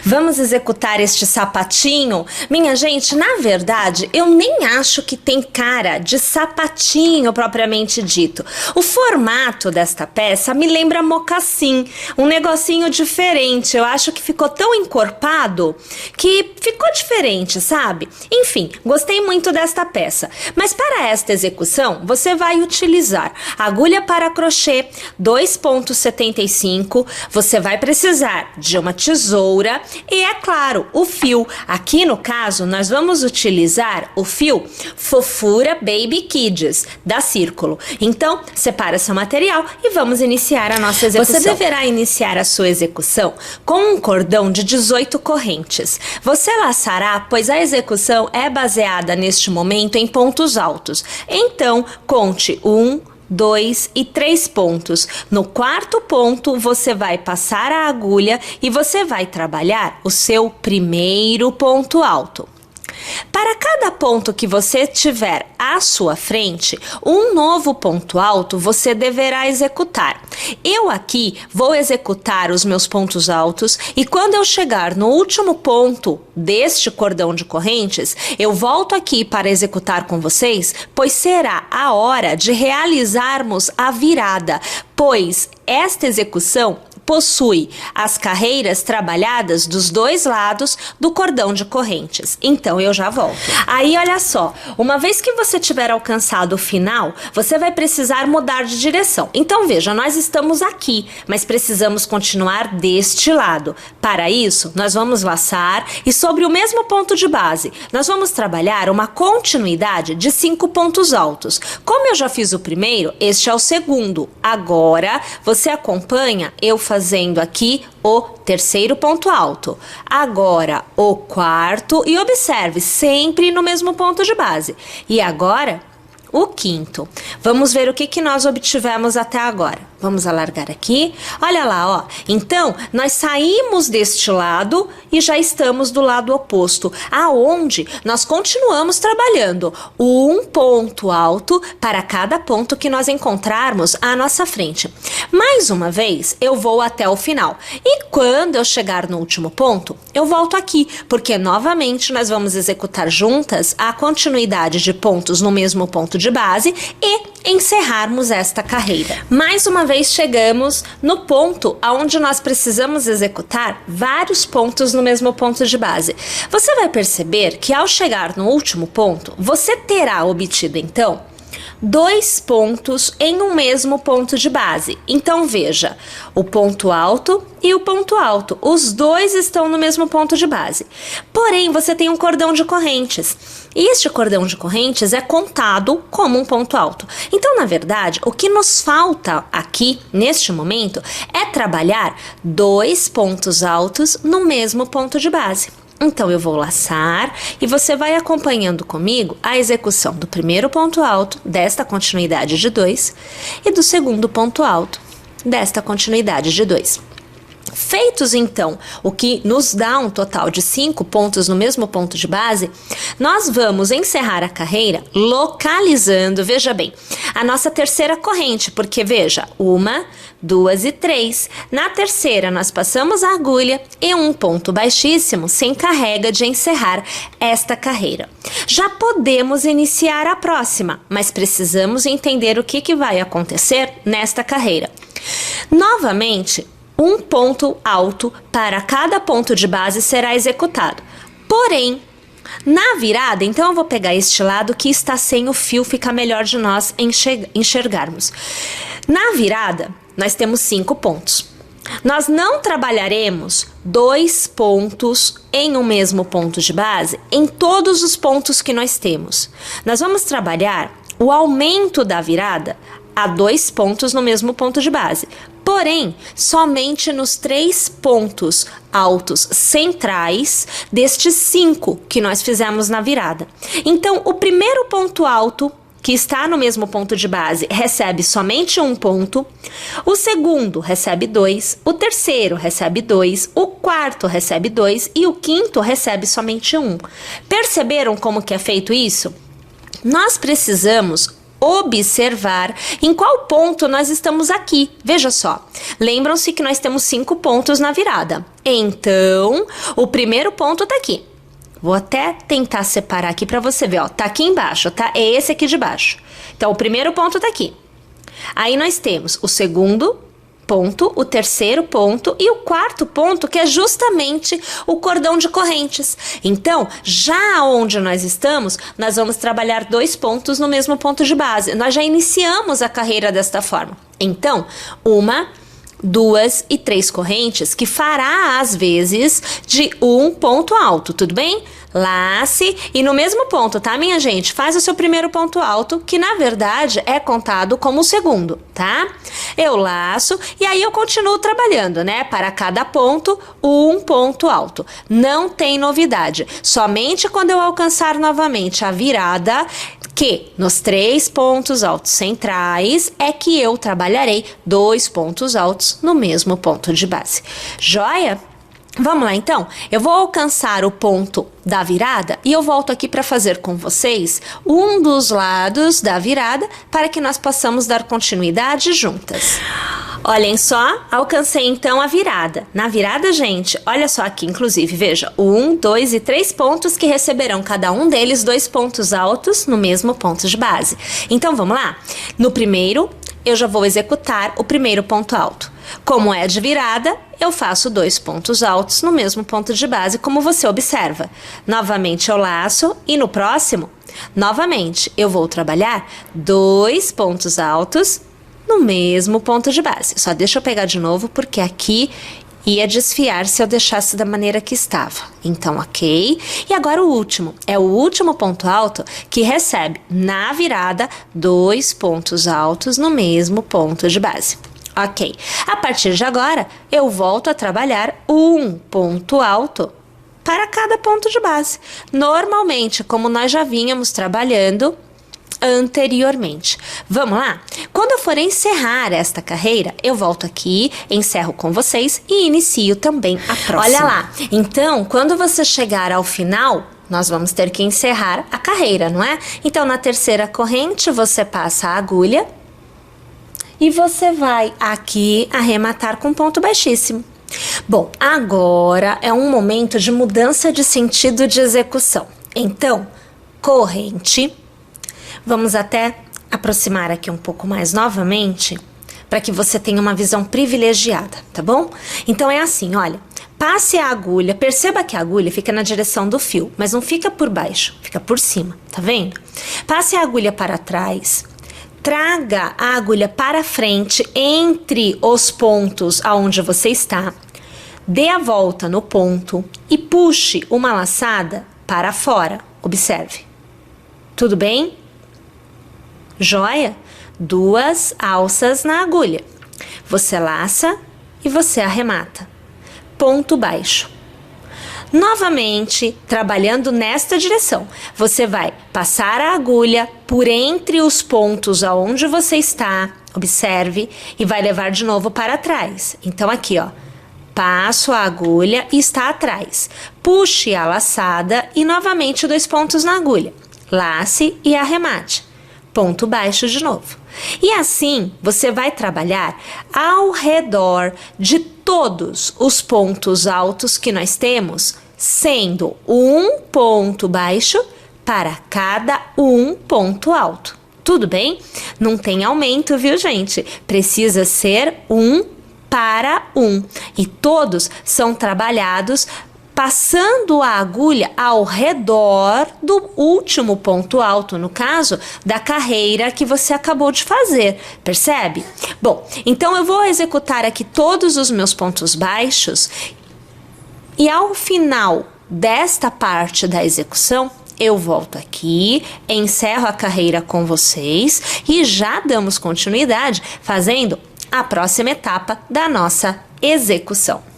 Vamos executar este sapatinho? Minha gente, na verdade, eu nem acho que tem cara de sapatinho propriamente dito. O formato desta peça me lembra mocassim, um negocinho diferente. Eu acho que ficou tão encorpado que ficou diferente, sabe? Enfim, gostei muito desta peça. Mas para esta execução, você vai utilizar agulha para crochê 2,75. Você vai precisar de uma tesoura e, é claro, o fio. Aqui no caso, nós vamos utilizar o fio Fofura Baby Kids da Círculo. Então, separa seu material e vamos iniciar a nossa execução. Você deverá iniciar a sua execução com um cordão de 18 correntes. Você laçará, pois a execução é baseada neste momento em pontos altos. Então, conte 1, 2 e 3 pontos. No quarto ponto, você vai passar a agulha e você vai trabalhar o seu primeiro ponto alto. Para cada ponto que você tiver à sua frente, um novo ponto alto você deverá executar. Eu aqui vou executar os meus pontos altos e quando eu chegar no último ponto deste cordão de correntes, eu volto aqui para executar com vocês, pois será a hora de realizarmos a virada, pois esta execução possui as carreiras trabalhadas dos dois lados do cordão de correntes. Então, eu já volto. Aí, olha só, uma vez que você tiver alcançado o final, você vai precisar mudar de direção. Então, veja, nós estamos aqui, mas precisamos continuar deste lado. Para isso, nós vamos laçar e sobre o mesmo ponto de base, nós vamos trabalhar uma continuidade de 5 pontos altos. Como eu já fiz o primeiro, este é o segundo. Agora, você acompanha eu fazendo aqui o terceiro ponto alto. Agora o quarto e observe, sempre no mesmo ponto de base. E agora o quinto. Vamos ver o que nós obtivemos até agora. Vamos alargar aqui. Olha lá, ó. Então, nós saímos deste lado e já estamos do lado oposto, aonde nós continuamos trabalhando um ponto alto para cada ponto que nós encontrarmos à nossa frente. Mais uma vez, eu vou até o final. E quando eu chegar no último ponto, eu volto aqui, porque novamente nós vamos executar juntas a continuidade de pontos no mesmo ponto de base e encerrarmos esta carreira. Mais uma vez chegamos no ponto onde nós precisamos executar vários pontos no mesmo ponto de base. Você vai perceber que ao chegar no último ponto, você terá obtido então 2 pontos em um mesmo ponto de base. Então veja, o ponto alto e o ponto alto, os dois estão no mesmo ponto de base. Porém, você tem um cordão de correntes. E este cordão de correntes é contado como um ponto alto. Então, na verdade, o que nos falta aqui, neste momento, é trabalhar 2 pontos altos no mesmo ponto de base. Então, eu vou laçar e você vai acompanhando comigo a execução do primeiro ponto alto desta continuidade de 2 e do segundo ponto alto desta continuidade de 2. Feitos, então, o que nos dá um total de 5 pontos no mesmo ponto de base, nós vamos encerrar a carreira localizando, veja bem, a nossa terceira corrente, porque veja, 1, 2 e 3. Na terceira, nós passamos a agulha e um ponto baixíssimo se encarrega de encerrar esta carreira. Já podemos iniciar a próxima, mas precisamos entender o que vai acontecer nesta carreira. Novamente, um ponto alto para cada ponto de base será executado. Porém, na virada, então eu vou pegar este lado que está sem o fio, fica melhor de nós enxergarmos. Na virada, nós temos 5 pontos. Nós não trabalharemos 2 pontos em um mesmo ponto de base em todos os pontos que nós temos. Nós vamos trabalhar o aumento da virada a 2 pontos no mesmo ponto de base. Porém, somente nos 3 pontos altos centrais destes 5 que nós fizemos na virada. Então, o primeiro ponto alto, que está no mesmo ponto de base, recebe somente 1 ponto, o segundo recebe 2, o terceiro recebe 2, o quarto recebe 2 e o quinto recebe somente 1. Perceberam como que é feito isso? Nós precisamos observar em qual ponto nós estamos aqui. Veja só, lembram-se que nós temos 5 pontos na virada. Então, o primeiro ponto tá aqui. Vou até tentar separar aqui para você ver, ó. Tá aqui embaixo, tá? É esse aqui de baixo. Então, o primeiro ponto tá aqui. Aí nós temos o segundo ponto, o terceiro ponto e o quarto ponto, que é justamente o cordão de correntes. Então, já onde nós estamos, nós vamos trabalhar 2 pontos no mesmo ponto de base. Nós já iniciamos a carreira desta forma. Então, 1, 2 e 3 correntes, que fará às vezes de um ponto alto, tudo bem? Lace e no mesmo ponto, tá, minha gente? Faz o seu primeiro ponto alto, que na verdade é contado como o segundo, tá? Eu laço e aí eu continuo trabalhando, né? Para cada ponto, um ponto alto. Não tem novidade. Somente quando eu alcançar novamente a virada, que nos 3 pontos altos centrais é que eu trabalharei 2 pontos altos no mesmo ponto de base. Joia? Vamos lá então? Eu vou alcançar o ponto da virada e eu volto aqui para fazer com vocês um dos lados da virada para que nós possamos dar continuidade juntas. Olhem só, alcancei então a virada. Na virada, gente, olha só aqui, inclusive, veja, 1, 2 e 3 pontos que receberão cada um deles 2 pontos altos no mesmo ponto de base. Então, vamos lá? No primeiro, eu já vou executar o primeiro ponto alto. Como é de virada, eu faço 2 pontos altos no mesmo ponto de base, como você observa. Novamente eu laço e no próximo, novamente, eu vou trabalhar 2 pontos altos no mesmo ponto de base. Só deixa eu pegar de novo, porque aqui ia desfiar se eu deixasse da maneira que estava. Então, ok. E agora o último. É o último ponto alto que recebe, na virada, 2 pontos altos no mesmo ponto de base. Ok. A partir de agora, eu volto a trabalhar um ponto alto para cada ponto de base. Normalmente, como nós já vínhamos trabalhando anteriormente. Vamos lá? Quando eu for encerrar esta carreira, eu volto aqui, encerro com vocês e inicio também a próxima. Olha lá. Então, quando você chegar ao final, nós vamos ter que encerrar a carreira, não é? Então, na terceira corrente, você passa a agulha e você vai aqui arrematar com ponto baixíssimo. Bom, agora é um momento de mudança de sentido de execução. Então, corrente. Vamos até aproximar aqui um pouco mais novamente, para que você tenha uma visão privilegiada, tá bom? Então é assim, olha, passe a agulha, perceba que a agulha fica na direção do fio, mas não fica por baixo, fica por cima, tá vendo? Passe a agulha para trás, traga a agulha para frente entre os pontos aonde você está, dê a volta no ponto e puxe uma laçada para fora, observe. Tudo bem? Joia? 2 alças na agulha. Você laça e você arremata. Ponto baixo. Novamente, trabalhando nesta direção, você vai passar a agulha por entre os pontos aonde você está, observe, e vai levar de novo para trás. Então aqui, ó, passo a agulha e está atrás. Puxe a laçada e novamente 2 pontos na agulha. Lace e arremate. Ponto baixo de novo. E assim, você vai trabalhar ao redor de todos os pontos altos que nós temos, sendo um ponto baixo para cada um ponto alto. Tudo bem? Não tem aumento, viu, gente? Precisa ser 1 para 1. E todos são trabalhados passando a agulha ao redor do último ponto alto, no caso, da carreira que você acabou de fazer, percebe? Bom, então eu vou executar aqui todos os meus pontos baixos e ao final desta parte da execução, eu volto aqui, encerro a carreira com vocês e já damos continuidade fazendo a próxima etapa da nossa execução.